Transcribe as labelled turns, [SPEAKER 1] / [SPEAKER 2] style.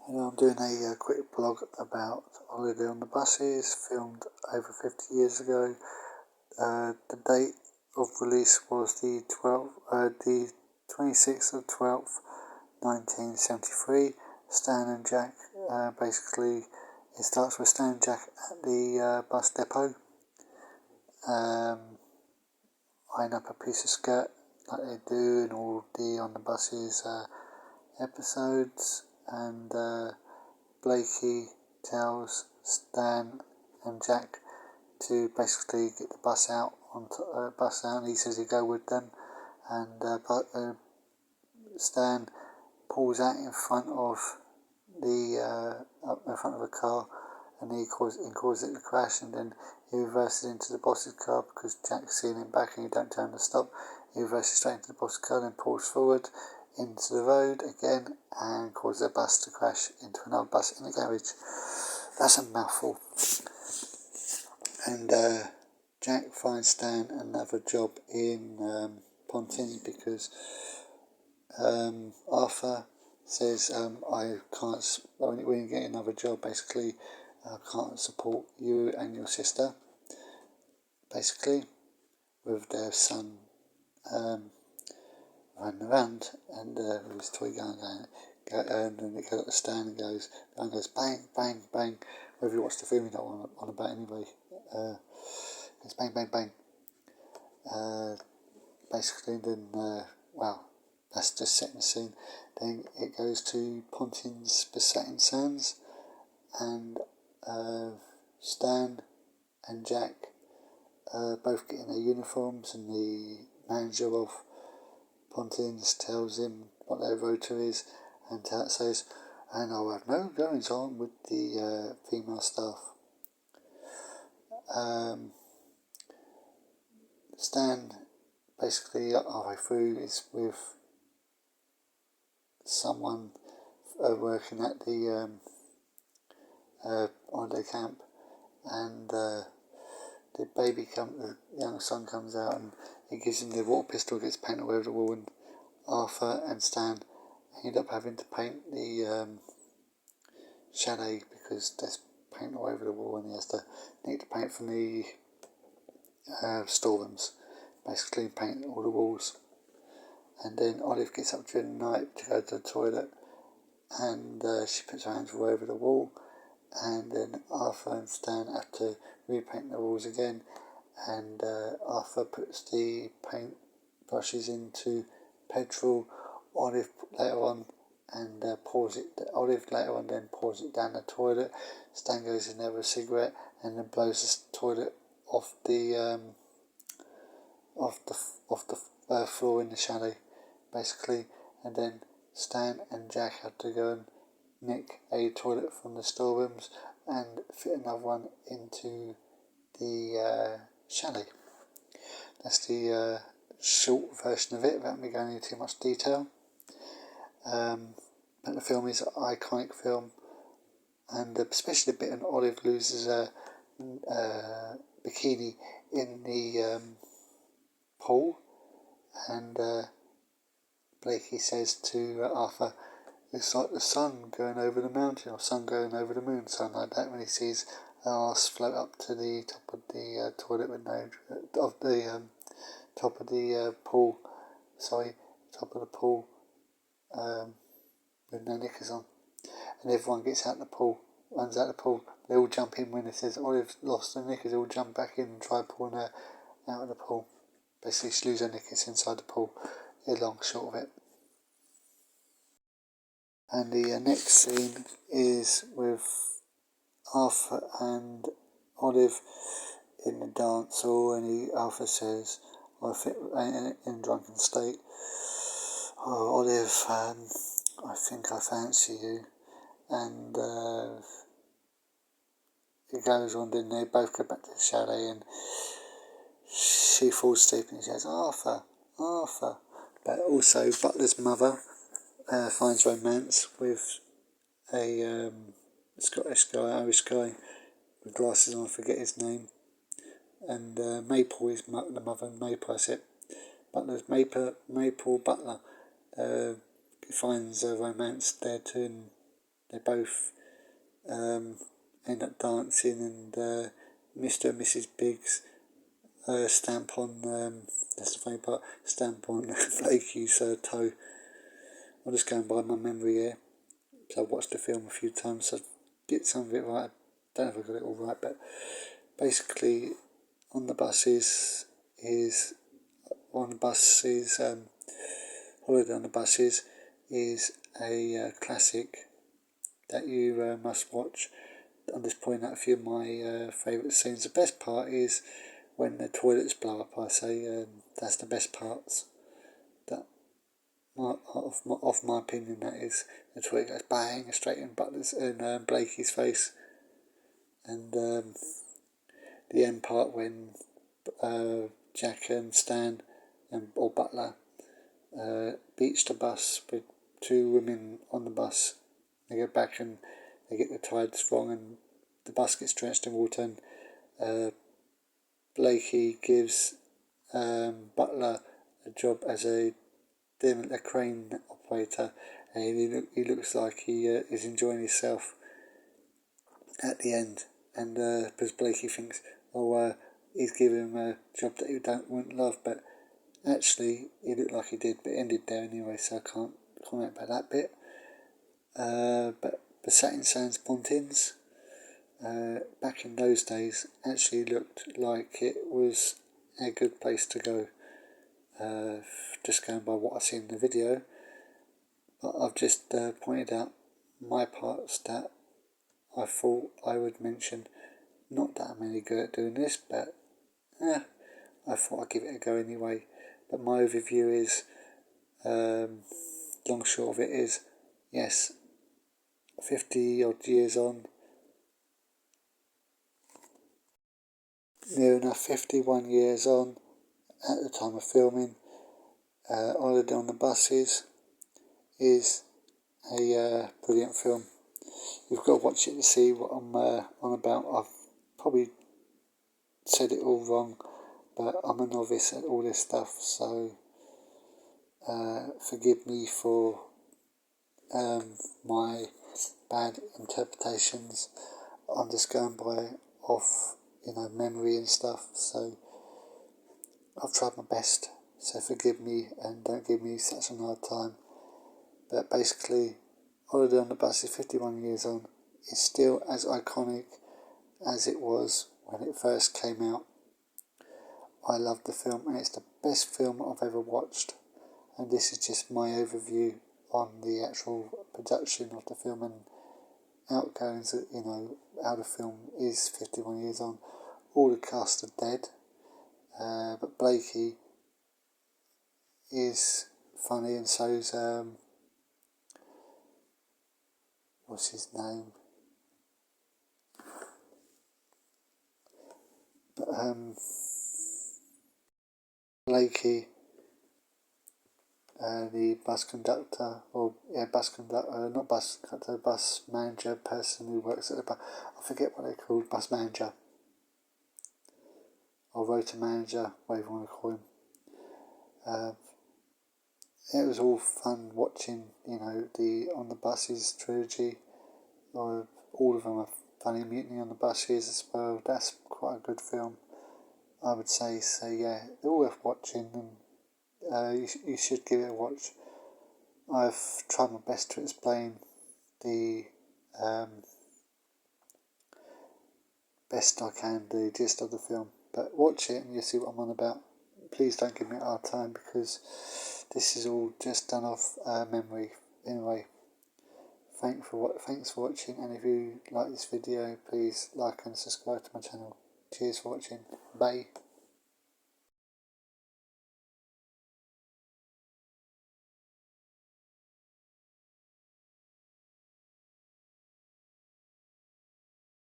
[SPEAKER 1] I'm doing a quick blog about Holiday on the Buses, filmed over 50 years ago. The date of release was the 26th of 12th, 1973. Stan and Jack, basically, it starts with Stan and Jack at the bus depot, eyeing up a piece of skirt like they do in all the On the Buses episodes, and Blakey tells Stan and Jack to basically get the bus out, and he says he'll go with them, and Stan pulls out in front of a car, and he causes it to crash, and then he reverses into the boss's car because Jack's seeing him back and he don't tell him to stop. He reverses straight into the boss's car, then pulls forward into the road again and causes a bus to crash into another bus in the garage. That's a mouthful. And Jack finds Stan another job in Pontins because Arthur says, I can't, when you get another job, basically, I can't support you and your sister, basically, with their son running around, and with his toy gun and then it goes up the stand and goes bang, bang, bang. Whether you watch the film, you don't want on about anyway. It's bang, bang, bang. Basically, then, that's just setting the scene. Then it goes to Pontin's Besetting Sands, and Stan and Jack both get in their uniforms, and the manager of Pontin's tells him what their rota is, and says, and I'll have no goings on with the female staff. Stan basically halfway through is with someone working at the holiday camp, and the young son comes out and he gives him the water pistol, gets painted all over the wall, and Arthur and Stan end up having to paint the chalet because there's paint all over the wall, and he has to need to paint from the storerooms, basically paint all the walls. And then Olive gets up during the night to go to the toilet, and she puts her hands all over the wall, and then Arthur and Stan have to repaint the walls again, and Arthur puts the paint brushes into petrol. Olive later on and pours it. Olive later on then pours it down the toilet. Stan goes in there with a cigarette and then blows the toilet off the floor in the chalet, basically. And then Stan and Jack had to go and nick a toilet from the storerooms and fit another one into the chalet. That's the short version of it, without me going into too much detail. But the film is an iconic film, and especially the bit when Olive loses a bikini in the pool, and Blakey says to Arthur, it's like the sun going over the mountain, or sun going over the moon, something like that, when he sees her arse float up to the top of the toilet with no, of the top of the pool, top of the pool, with no knickers on, and everyone gets out the pool, runs out the pool. They all jump in when it says Olive's lost her knickers. They all jump back in and try pulling her out of the pool. Basically, she loses her knickers inside the pool. The long short of it. And the next scene is with Arthur and Olive in the dance hall, and Arthur says, in drunken state, "Oh, Olive, I think I fancy you," and it goes on. Then they both go back to the chalet, and she falls asleep, and she says, "Arthur, Arthur." But also, Butler's mother finds romance with a Scottish guy, Irish guy with glasses on. I forget his name. And Maple is the mother, and Maple, I said. Butler's Maple Butler finds romance there too, and they both end up dancing, and Mr. and Mrs. Biggs stamp on, that's the funny part, stamp on Blakey's toe. I'm just going by my memory here. So I've watched the film a few times, so I get some of it right. I don't know if I got it all right, but basically on the buses Holiday on the Buses is a classic that you must watch. I'm just pointing out a few of my favourite scenes. The best part is when the toilets blow up. I say that's the best parts. That off my opinion, that is. The toilet goes bang straight in Butler's and Blakey's face, and the end part when Jack and Stan or Butler beach the bus with two women on the bus. They go back and they get the tides wrong, and the bus gets drenched in water, and Blakey gives Butler a job as a crane operator, and he looks like he is enjoying himself at the end, and because Blakey thinks, he's giving him a job that he wouldn't love, but actually he looked like he did, but it ended there anyway, so I can't comment about that bit. But the Satin Sands Pontins, back in those days, actually looked like it was a good place to go. Just going by what I see in the video, but I've just pointed out my parts that I thought I would mention. Not that I'm any good at doing this, but I thought I'd give it a go anyway. But my overview is, long short of it is, yes, 50 odd years on, near enough 51 years on at the time of filming, Holiday on the Buses is a brilliant film. You've got to watch it to see what I'm on about. I've probably said it all wrong, but I'm a novice at all this stuff, so forgive me for my bad interpretations. I'm just going by off memory and stuff, so I've tried my best, so forgive me and don't give me such a hard time. But basically, Holiday on the Bus is 51 years on. It's still as iconic as it was when it first came out. I love the film, and it's the best film I've ever watched. And this is just my overview on the actual production of the film and outgoings, how the film is 51 years on. All the cast are dead, but Blakey is funny, and so's what's his name? But Blakey, the bus conductor, not bus conductor, bus manager person who works at the bus. I forget what they're called, bus manager or rota manager, whatever you want to call him. It was all fun watching, the On the Buses trilogy. All of them are funny. Mutiny on the Buses as well. That's quite a good film, I would say. So yeah, they're all worth watching, and you should give it a watch. I've tried my best to explain the best I can, the gist of the film. But watch it and you'll see what I'm on about. Please don't give me a hard time, because this is all just done off memory. Anyway, thanks for watching, and if you like this video, please like and subscribe to my channel. Cheers for watching. Bye.